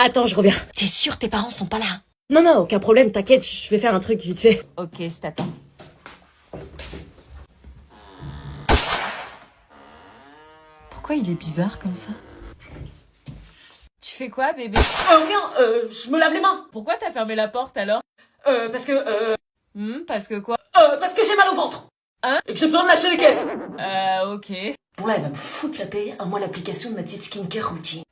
Attends, je reviens. T'es sûr tes parents sont pas là? Non, non, aucun problème, t'inquiète, je vais faire un truc vite fait. Ok, je t'attends. Pourquoi il est bizarre comme ça? Tu fais quoi, bébé? Rien, je me lave les mains. Pourquoi t'as fermé la porte alors? Parce que, Parce que quoi? parce que j'ai mal au ventre. Hein? Et que j'ai besoin de lâcher les caisses. Ok. Bon là, elle va me foutre la paix à moi l'application de ma petite skincare routine.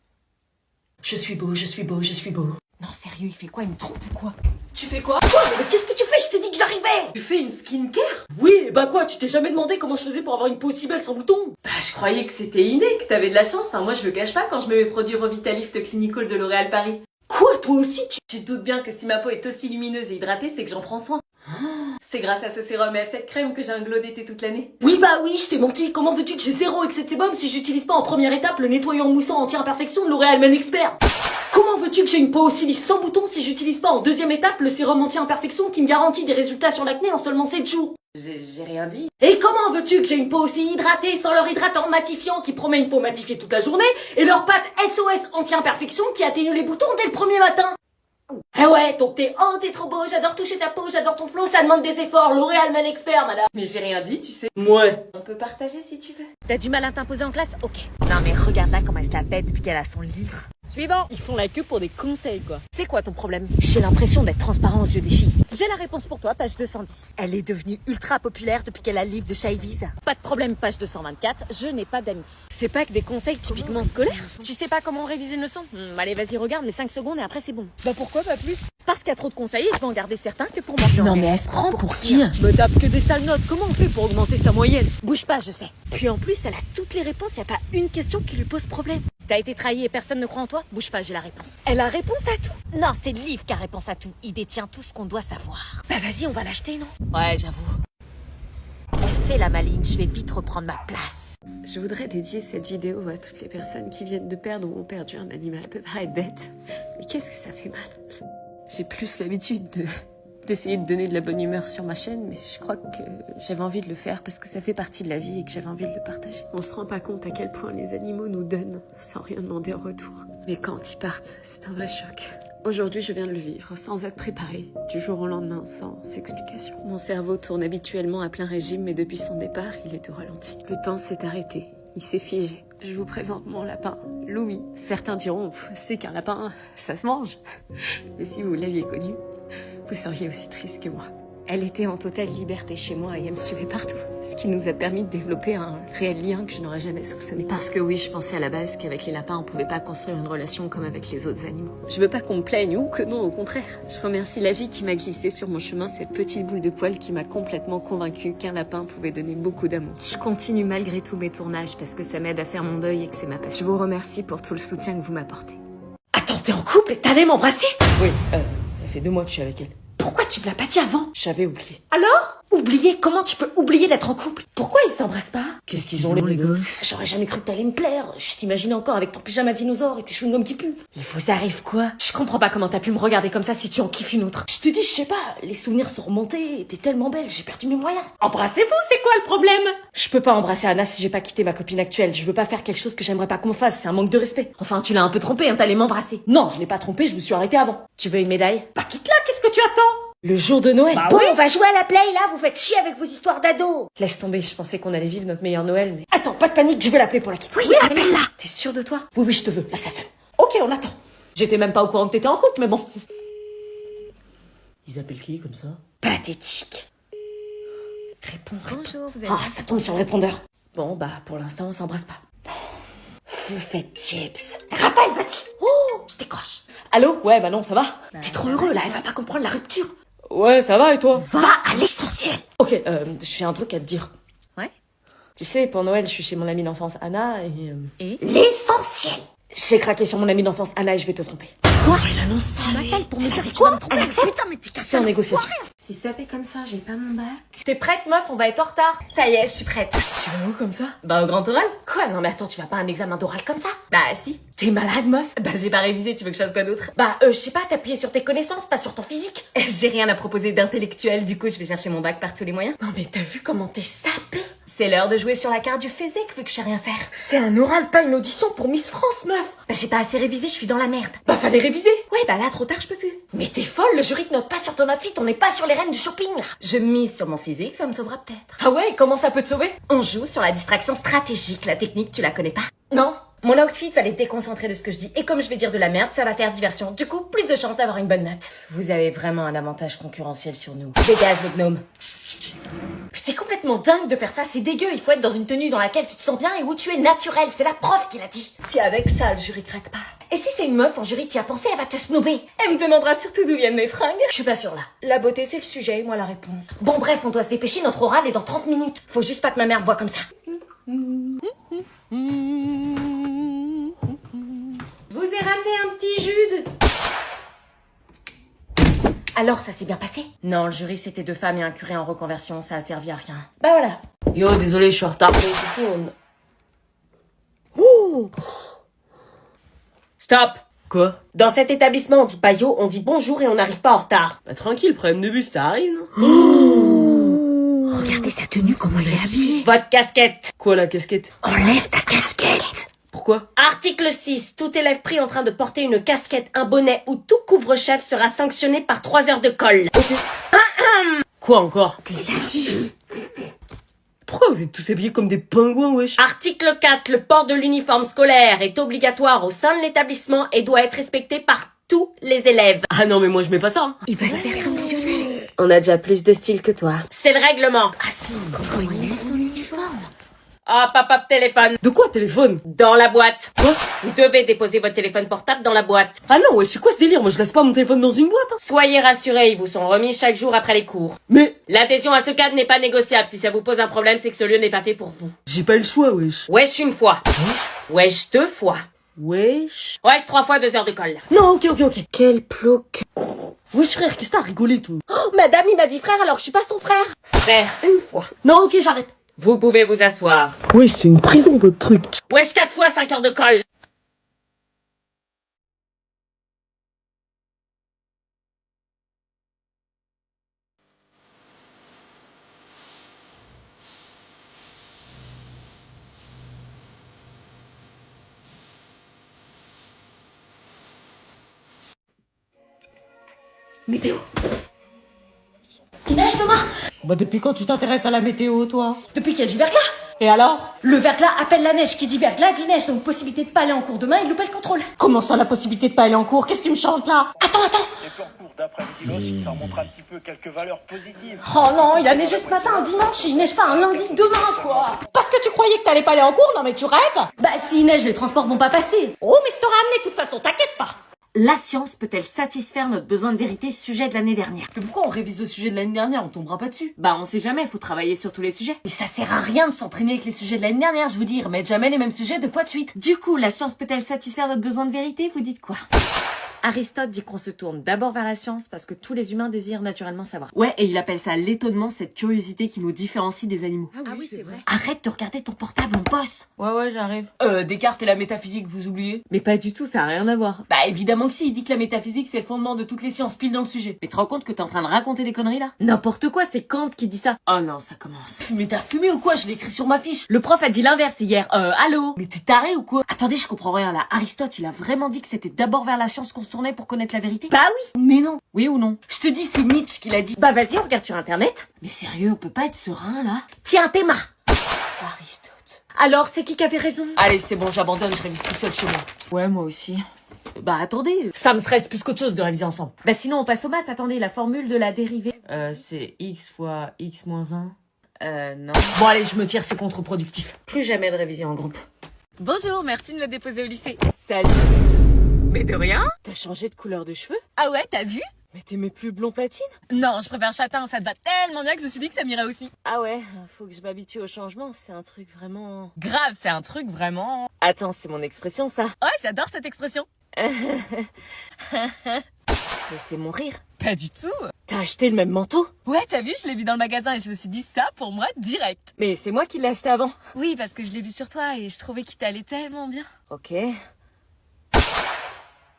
Je suis beau, je suis beau, je suis beau. Non, sérieux, il fait quoi? Il me trompe ou quoi? Tu fais quoi? Quoi? Mais qu'est-ce que tu fais? Je t'ai dit que j'arrivais. Tu fais une skincare? Oui, bah quoi, tu t'es jamais demandé comment je faisais pour avoir une peau aussi belle sans boutons? Bah, je croyais que c'était inné, que t'avais de la chance. Enfin, moi, je le cache pas quand je mets mes produits Revitalift Clinical de L'Oréal Paris. Quoi, toi aussi Tu te doutes bien que si ma peau est aussi lumineuse et hydratée, c'est que j'en prends soin. C'est grâce à ce sérum et à cette crème que j'ai un glow d'été toute l'année. Oui, bah oui, je t'ai menti. Comment veux-tu que j'ai zéro excès de sébum si j'utilise pas en première étape le nettoyant moussant anti-imperfection de L'Oréal Men Expert? Comment veux-tu que j'ai une peau aussi lisse sans boutons si j'utilise pas en deuxième étape le sérum anti-imperfection qui me garantit des résultats sur l'acné en seulement 7 jours? J'ai rien dit. Et comment veux-tu que j'ai une peau aussi hydratée sans leur hydratant matifiant qui promet une peau matifiée toute la journée et leur pâte SOS anti-imperfection qui atténue les boutons dès le premier matin? Ah ouais, donc t'es trop beau, j'adore toucher ta peau, j'adore ton flow, ça demande des efforts, L'Oréal Men Expert, madame. Mais j'ai rien dit, tu sais. Ouais. On peut partager si tu veux. T'as du mal à t'imposer en classe? Ok. Non mais regarde là comment elle se la pète depuis qu'elle a son livre. Suivant. Ils font la queue pour des conseils, quoi. C'est quoi ton problème? J'ai l'impression d'être transparent aux yeux des filles. J'ai la réponse pour toi, page 210. Elle est devenue ultra populaire depuis qu'elle a le livre de Shaviz. Pas de problème, page 224, je n'ai pas d'amis. C'est pas que des conseils typiquement scolaires? Tu sais pas comment réviser une leçon? Allez, vas-y, regarde, mais 5 secondes et après c'est bon. Bah pourquoi pas plus? Parce qu'il y a trop de conseils et je vais en garder certains que pour moi. Non mais elle se prend pour qui? Je me tape que des sales notes, comment on fait pour augmenter sa moyenne? Bouge pas, je sais. Puis en plus, elle a toutes les réponses, y a pas une question qui lui pose problème. T'as été trahi et personne ne croit en toi? Bouge pas, j'ai la réponse. Elle a réponse à tout? Non, c'est le livre qui a réponse à tout. Il détient tout ce qu'on doit savoir. Bah vas-y, on va l'acheter, non? Ouais, j'avoue. Elle fait la maligne, je vais vite reprendre ma place. Je voudrais dédier cette vidéo à toutes les personnes qui viennent de perdre ou ont perdu un animal. Ça peut paraître bête, mais qu'est-ce que ça fait mal? J'ai plus l'habitude d'essayer de donner de la bonne humeur sur ma chaîne, mais je crois que j'avais envie de le faire parce que ça fait partie de la vie et que j'avais envie de le partager. On se rend pas compte à quel point les animaux nous donnent sans rien demander en retour. Mais quand ils partent, c'est un vrai choc. Aujourd'hui, je viens de le vivre, sans être préparée, du jour au lendemain, sans explication. Mon cerveau tourne habituellement à plein régime, mais depuis son départ, il est au ralenti. Le temps s'est arrêté, il s'est figé. Je vous présente mon lapin, Louis. Certains diront, c'est qu'un lapin, ça se mange. Mais si vous l'aviez connu, vous seriez aussi triste que moi. Elle était en totale liberté chez moi et elle me suivait partout. Ce qui nous a permis de développer un réel lien que je n'aurais jamais soupçonné. Parce que oui, je pensais à la base qu'avec les lapins, on pouvait pas construire une relation comme avec les autres animaux. Je veux pas qu'on me plaigne ou que non, au contraire. Je remercie la vie qui m'a glissé sur mon chemin cette petite boule de poil qui m'a complètement convaincue qu'un lapin pouvait donner beaucoup d'amour. Je continue malgré tous mes tournages parce que ça m'aide à faire mon deuil et que c'est ma passion. Je vous remercie pour tout le soutien que vous m'apportez. Attends, t'es en couple et t'allais m'embrasser? Oui, ça fait 2 mois que je suis avec elle. Pourquoi tu me l'as pas dit avant? J'avais oublié. Alors? Oublier? Comment tu peux oublier d'être en couple? Pourquoi ils s'embrassent pas? Qu'est-ce qu'ils ont les gosses? J'aurais jamais cru que t'allais me plaire. Je t'imaginais encore avec ton pyjama dinosaure et tes chewing-gums qui puent. Il vous arrive quoi? Je comprends pas comment t'as pu me regarder comme ça si tu en kiffes une autre. Je te dis, je sais pas, les souvenirs sont remontés, t'es tellement belle, j'ai perdu mes moyens. Embrassez-vous, c'est quoi le problème? Je peux pas embrasser Anna si j'ai pas quitté ma copine actuelle. Je veux pas faire quelque chose que j'aimerais pas qu'on me fasse, c'est un manque de respect. Enfin, tu l'as un peu trompé, hein, t'allais m'embrasser. Non, je l'ai pas trompé, je me suis arrêtée avant. Tu veux une médaille? Bah quitte-la, qu'est-ce que tu attends? Le jour de Noël. Bah bon, oui. on va jouer à la play là, vous faites chier avec vos histoires d'ados. Laisse tomber, je pensais qu'on allait vivre notre meilleur Noël, mais... Attends, pas de panique, je vais l'appeler pour la quitter. Oui, appelle-la. T'es sûre de toi? Oui, je te veux, là ça sonne. Ok, on attend. J'étais même pas au courant que t'étais en couple, mais bon. Ils appellent qui comme ça? Pathétique. Réponds. Bonjour, vous Ah, ça tombe sur le répondeur. Bon, bah, pour l'instant, on s'embrasse pas. Vous faites chips. Rappel, vas-y. Oh, je décroche. Allô? Ouais, bah non, ça va? T'es trop heureux là, elle va pas comprendre la rupture. Ouais, ça va et toi? Va à l'essentiel. Ok, j'ai un truc à te dire. Ouais? Tu sais, pour Noël, je suis chez mon amie d'enfance Anna et... L'essentiel. J'ai craqué sur mon amie d'enfance Anna et je vais te tromper. Quoi? Elle annonce. Tu m'appelles pour me dire que tu vas me tromper. Elle accepte. Putain, mais t'es C'est en négociation. Si ça fait comme ça, j'ai pas mon bac. T'es prête, meuf? On va être en retard. Ça y est, je suis prête. Tu vas où comme ça? Bah, au grand oral? Quoi? Non mais attends, tu vas pas à un examen d'oral comme ça? Bah, si. T'es malade, meuf? Bah, j'ai pas révisé, tu veux que je fasse quoi d'autre? Bah, je sais pas, t'appuyer sur tes connaissances, pas sur ton physique. J'ai rien à proposer d'intellectuel, du coup, je vais chercher mon bac par tous les moyens. Non mais t'as vu comment t'es sapée? C'est l'heure de jouer sur la carte du physique vu que je sais rien faire. C'est un oral, pas une audition pour Miss France, meuf. Bah j'ai pas assez révisé, je suis dans la merde. Bah fallait réviser. Ouais bah là trop tard je peux plus. Mais t'es folle, le jury te note pas sur ton outfit, on n'est pas sur les reines du shopping là. Je mise sur mon physique, ça me sauvera peut-être. Ah ouais, comment ça peut te sauver? On joue sur la distraction stratégique, la technique tu la connais pas? Non. Mon outfit va les déconcentrer de ce que je dis et comme je vais dire de la merde, ça va faire diversion. Du coup, plus de chances d'avoir une bonne note. Vous avez vraiment un avantage concurrentiel sur nous. Dégage les gnomes. C'est complètement dingue de faire ça, c'est dégueu. Il faut être dans une tenue dans laquelle tu te sens bien et où tu es naturel. C'est la prof qui l'a dit. Si avec ça le jury craque pas. Et si c'est une meuf en jury qui a pensé, elle va te snobber. Elle me demandera surtout d'où viennent mes fringues. Je suis pas sûre là. La beauté c'est le sujet et moi la réponse. Bon bref, on doit se dépêcher, notre oral est dans 30 minutes. Faut juste pas que ma mère me voie comme ça. Je vous ai ramené un petit jus de... Alors, ça s'est bien passé? Non, le jury c'était 2 femmes et un curé en reconversion, ça a servi à rien. Bah voilà. Yo, désolé, je suis en retard. Stop. Quoi? Dans cet établissement, on dit pas yo, on dit bonjour et on n'arrive pas en retard. Bah tranquille, problème de bus, ça arrive, non? Regardez sa tenue, comment il est habillé. Votre casquette. Quoi, la casquette? Enlève ta casquette. Pourquoi? Article 6. Tout élève pris en train de porter une casquette, un bonnet ou tout couvre-chef sera sanctionné par 3 heures de colle. Quoi encore? Tes habits. Pourquoi vous êtes tous habillés comme des pingouins, wesh? Article 4. Le port de l'uniforme scolaire est obligatoire au sein de l'établissement et doit être respecté par tous les élèves. Ah non, mais moi je mets pas ça. Hein. Il va se faire sanctionner. On a déjà plus de style que toi. C'est le règlement. Ah si, comment il met son uniforme? Ah, papa, téléphone. De quoi, téléphone? Dans la boîte. Quoi? Vous devez déposer votre téléphone portable dans la boîte. Ah non, wesh, c'est quoi ce délire? Moi je laisse pas mon téléphone dans une boîte, hein. Soyez rassurés, ils vous sont remis chaque jour après les cours. Mais L'adhésion à ce cadre n'est pas négociable. Si ça vous pose un problème, c'est que ce lieu n'est pas fait pour vous. j'ai pas eu le choix, wesh. Wesh une fois. Wesh 2 fois. Wesh. Wesh 3 fois 2 heures de colle. Non, ok. Quel plouc. Wesh frère, qu'est-ce que t'as rigolé, tout? Oh, madame, il m'a dit frère alors que je suis pas son frère. Frère, une fois. Non, ok, j'arrête. Vous pouvez vous asseoir. Wesh, c'est une prison, votre truc. Wesh 4 fois 5 heures de colle. Météo. Il neige, Thomas. Bah depuis quand tu t'intéresses à la météo, toi? Depuis qu'il y a du verglas. Et alors? Le verglas appelle la neige. Qui dit verglas dit neige. Donc possibilité de pas aller en cours demain, il loupe le contrôle. Comment ça, la possibilité de pas aller en cours? Qu'est-ce que tu me chantes, là? Attends. Les plans courts d'après Milos, ça montre un petit peu quelques valeurs positives. Oh non, il a neigé ce matin, un dimanche, et il neige pas un lundi demain, quoi. Parce que tu croyais que t'allais pas aller en cours? Non mais tu rêves. Bah s'il neige, les transports vont pas passer. Oh mais je t'aurais amené de toute façon, t'inquiète pas. La science peut-elle satisfaire notre besoin de vérité sujet de l'année dernière? Mais pourquoi on révise le sujet de l'année dernière? On tombera pas dessus. Bah on sait jamais, faut travailler sur tous les sujets. Mais ça sert à rien de s'entraîner avec les sujets de l'année dernière, je vous dis, remettre jamais les mêmes sujets 2 fois de suite. Du coup, la science peut-elle satisfaire notre besoin de vérité? Vous dites quoi? Aristote dit qu'on se tourne d'abord vers la science parce que tous les humains désirent naturellement savoir. Ouais, et il appelle ça l'étonnement, cette curiosité qui nous différencie des animaux. Ah oui, c'est vrai. Arrête de regarder ton portable, on bosse. Ouais, j'arrive. Descartes et la métaphysique, vous oubliez? Mais pas du tout, ça a rien à voir. Bah évidemment que si, il dit que la métaphysique c'est le fondement de toutes les sciences, pile dans le sujet. Mais tu te rends compte que t'es en train de raconter des conneries là? N'importe quoi, c'est Kant qui dit ça. Oh non, ça commence. Mais t'as fumé ou quoi? Je l'ai écrit sur ma fiche. Le prof a dit l'inverse hier. Allô? Mais t'es taré ou quoi? Attendez, je comprends rien là. Aristote, il a vraiment dit que c'était d'abord vers la science qu'on se tournait pour connaître la vérité? Bah oui. Mais non. Oui ou non? Je te dis, c'est Nietzsche qui l'a dit. Bah vas-y, on regarde sur internet. Mais sérieux, on peut pas être serein là? Tiens, Théma. Aristote. Alors, c'est qui avait raison? Allez, c'est bon, j'abandonne, je révise tout seul chez moi. Ouais, moi aussi. Bah attendez, ça me stresse plus qu'autre chose de réviser ensemble. Bah sinon, on passe aux maths. Attendez, la formule de la dérivée. C'est x fois x moins 1. Non. Bon allez, je me tire, c'est contre-productif. Plus jamais de révision en groupe. Bonjour, merci de me déposer au lycée. Salut. Mais de rien? T'as changé de couleur de cheveux? Ah ouais, t'as vu? Mais t'aimais plus blond platine? Non, je préfère châtain, ça te va tellement bien que je me suis dit que ça m'irait aussi. Ah ouais, faut que je m'habitue au changement, c'est un truc vraiment... Grave, c'est un truc vraiment... Attends, c'est mon expression ça. Ouais, j'adore cette expression. Mais c'est mon rire. Pas du tout. T'as acheté le même manteau? Ouais, t'as vu, je l'ai vu dans le magasin et je me suis dit ça pour moi direct. Mais c'est moi qui l'ai acheté avant. Oui, parce que je l'ai vu sur toi et je trouvais qu'il t'allait tellement bien. Ok.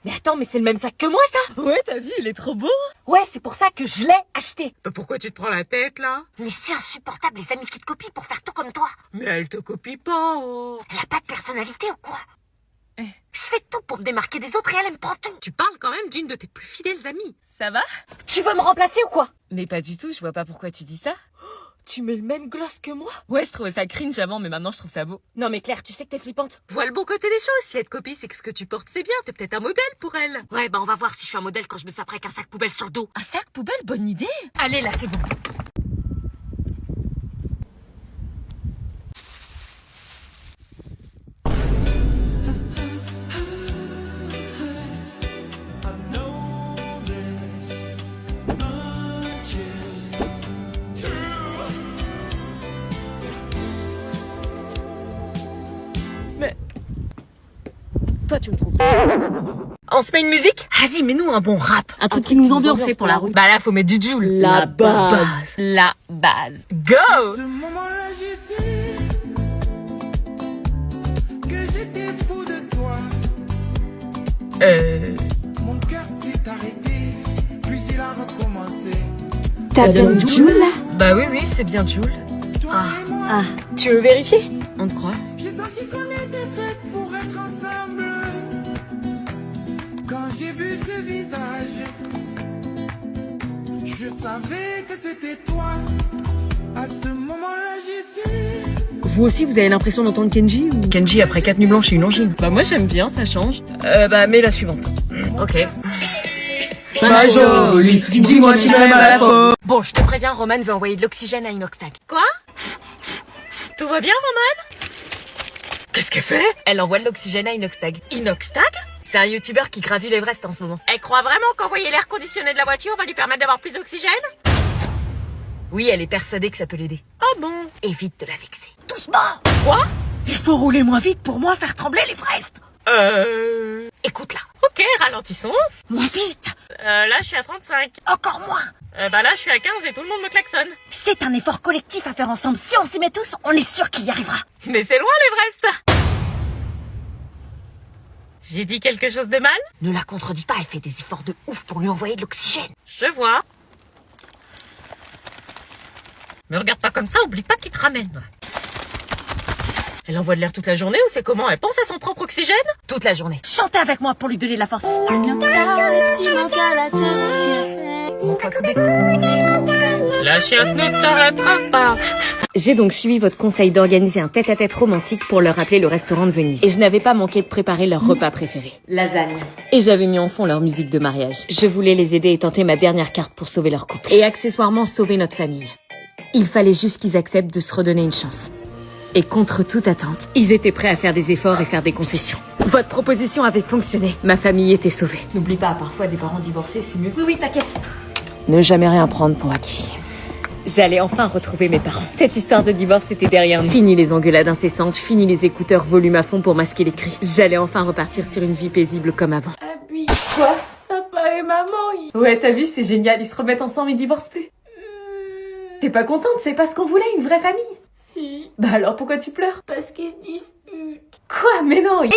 Mais attends, mais c'est le même sac que moi, ça. Ouais, t'as vu, il est trop beau. Ouais, c'est pour ça que je l'ai acheté. Pourquoi tu te prends la tête, là? Mais c'est insupportable, les amis qui te copient pour faire tout comme toi. Mais elle te copie pas, oh. Elle a pas de personnalité ou quoi? Je fais tout pour me démarquer des autres et elle me prend tout. Tu parles quand même d'une de tes plus fidèles amies. Ça va? Tu veux me remplacer ou quoi? Mais pas du tout, je vois pas pourquoi tu dis ça. Tu mets le même gloss que moi? Ouais, je trouvais ça cringe avant, mais maintenant je trouve ça beau. Non mais Claire, tu sais que t'es flippante. Vois le bon côté des choses, si elle te copie, c'est que ce que tu portes c'est bien, t'es peut-être un modèle pour elle. Ouais, bah on va voir si je suis un modèle quand je me saperai avec un sac poubelle sur le dos. Un sac poubelle, bonne idée. Allez, là, c'est bon. Toi, tu me trouves. On se met une musique? Vas-y, mets-nous un bon rap. Un truc qui nous ambiance pour la route. Bah là, faut mettre du Joule. La base. La base. Go! Ce moment-là, j'ai su que j'étais fou de toi. Mon cœur s'est arrêté, puis il a recommencé. T'as bien le Joule, là? Bah oui, c'est bien Joule. Toi et moi, Tu veux vérifier? On te croit. j'ai senti qu'on était faits pour être ensemble. Quand j'ai vu ce visage, je savais que c'était toi. À ce moment-là, j'ai su. Vous aussi, vous avez l'impression d'entendre Kenji ou... Kenji après 4 nuits blanches et une angine. Bah moi j'aime bien, ça change. Bah mets la suivante. Ok. Pas jolie, dis-moi tu m'aimes à la fois. Bon, je te préviens, Roman veut envoyer de l'oxygène à Inoxtag. Quoi? Tout va bien, Roman? Qu'est-ce qu'elle fait? Elle envoie de l'oxygène à Inoxtag. Inoxtag? C'est un youtubeur qui gravit l'Everest en ce moment. Elle croit vraiment qu'envoyer l'air conditionné de la voiture va lui permettre d'avoir plus d'oxygène? Oui, elle est persuadée que ça peut l'aider. Oh bon? Évite de la vexer. Doucement! Quoi? Il faut rouler moins vite pour moi faire trembler l'Everest. Écoute là. Ok, ralentissons. Moins vite! Là, je suis à 35. Encore moins! Bah là, je suis à 15 et tout le monde me klaxonne. C'est un effort collectif à faire ensemble. Si on s'y met tous, on est sûr qu'il y arrivera. Mais c'est loin, l'Everest. J'ai dit quelque chose de mal? Ne la contredis pas, elle fait des efforts de ouf pour lui envoyer de l'oxygène. Je vois. Me regarde pas comme ça, oublie pas qu'il te ramène. Elle envoie de l'air toute la journée ou c'est comment? Elle pense à son propre oxygène? Toute la journée. Chantez avec moi pour lui donner de la force. La chiasse ne t'arrêtera pas. J'ai donc suivi votre conseil d'organiser un tête-à-tête romantique pour leur rappeler le restaurant de Venise. Et je n'avais pas manqué de préparer leur repas préféré. Lasagne. Et j'avais mis en fond leur musique de mariage. Je voulais les aider et tenter ma dernière carte pour sauver leur couple. Et accessoirement sauver notre famille. Il fallait juste qu'ils acceptent de se redonner une chance. Et contre toute attente, ils étaient prêts à faire des efforts et faire des concessions. Votre proposition avait fonctionné. Ma famille était sauvée. N'oublie pas, parfois des parents divorcés, c'est mieux. Oui, t'inquiète. Ne jamais rien prendre pour acquis. J'allais enfin retrouver mes parents. Cette histoire de divorce était derrière nous. Fini les engueulades incessantes, fini les écouteurs volume à fond pour masquer les cris. J'allais enfin repartir sur une vie paisible comme avant. Abby. Quoi? Papa et maman, Ouais, t'as vu, c'est génial, ils se remettent ensemble, ils divorcent plus. T'es pas contente, c'est pas ce qu'on voulait, une vraie famille? Si. Bah alors pourquoi tu pleures? Parce qu'ils se disputent. Quoi? Mais non, écoute!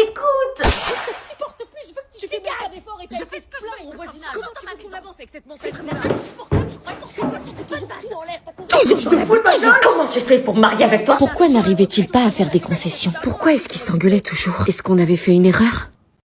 Je te supporte plus, je veux que tu fais bien d'efforts et je fais ce que je veux, mon voisinage. Comment tu veux qu'on avance avec cette mentalité? C'est vraiment insupportable, je crois que c'est toi qui fais tout en l'air. Toujours de la fous de gueule. Comment j'ai fait pour me marier avec toi? Pourquoi n'arrivait-il pas à faire des concessions? Pourquoi est-ce qu'ils s'engueulaient toujours? Est-ce qu'on avait fait une erreur?